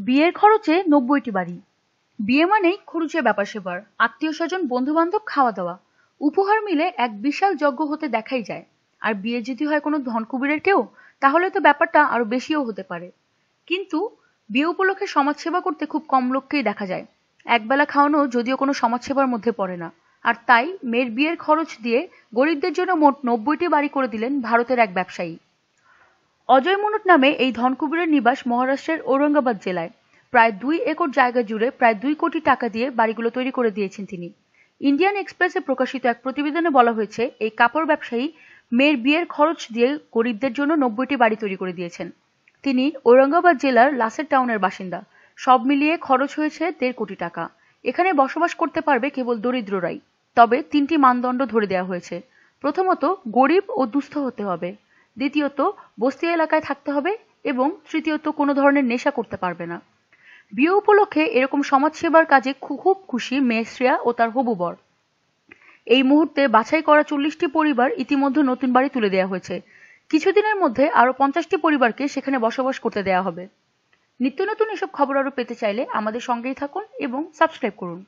বিয়ের খরচে ৯০টি বাড়ি। বিয়ে মানেই খরুচে ব্যাপার সেবার, আত্মীয় স্বজন, বন্ধু বান্ধব, খাওয়া দাওয়া, উপহার মিলে এক বিশাল যজ্ঞ হতে দেখাই যায়। আর বিয়ে যদি হয় কোনো ধনকুবেরের কেউ, তাহলে তো ব্যাপারটা আরো বেশিও হতে পারে। কিন্তু বিয়ে উপলক্ষে সমাজসেবা করতে খুব কম লোককেই দেখা যায়। একবেলা খাওয়ানো যদিও কোনো সমাজসেবার মধ্যে পড়ে না। আর তাই মেয়ের বিয়ের খরচ দিয়ে গরিবদের জন্য মোট ৯০টি বাড়ি করে দিলেন ভারতের এক ব্যবসায়ী। অজয় মুনুট নামে এই ধনকুবেরের নিবাস মহারাষ্ট্রের ঔরঙ্গাবাদ জেলায়। প্রায় ২ একর জায়গা জুড়ে প্রায় ২ কোটি টাকা দিয়ে বাড়িগুলো তৈরি করে দিয়েছেন তিনি। ইন্ডিয়ান এক্সপ্রেসে প্রকাশিত এক প্রতিবেদনে বলা হয়েছে, এই কাপড় ব্যবসায়ী মেয়ের বিয়ের খরচ দিয়ে গরিবদের জন্য ৯০টি বাড়ি তৈরি করে দিয়েছেন। তিনি ঔরঙ্গাবাদ জেলার লাসের টাউনের বাসিন্দা। সব মিলিয়ে খরচ হয়েছে ১.৫ কোটি টাকা। এখানে বসবাস করতে পারবে কেবল দরিদ্ররাই। তবে ৩টি মানদণ্ড ধরে দেওয়া হয়েছে। প্রথমত, গরিব ও দুস্থ হতে হবে। দ্বিতীয়ত, বস্তি এলাকায় থাকতে হবে। এবং তৃতীয়ত, কোনো ধরনের নেশা করতে পারবে না। বিয়ে উপলক্ষে এরকম সমাজসেবার কাজে খুব খুশি মেয়ে শ্রেয়া ও তার হবু বর। এই মুহূর্তে বাছাই করা ৪০টি পরিবার ইতিমধ্যে নতুন বাড়ি তুলে দেওয়া হয়েছে। কিছুদিনের মধ্যে আরো ৫০টি পরিবারকে সেখানে বসবাস করতে দেওয়া হবে। নিত্য নতুন এসব খবর আরো পেতে চাইলে আমাদের সঙ্গেই থাকুন এবং সাবস্ক্রাইব করুন।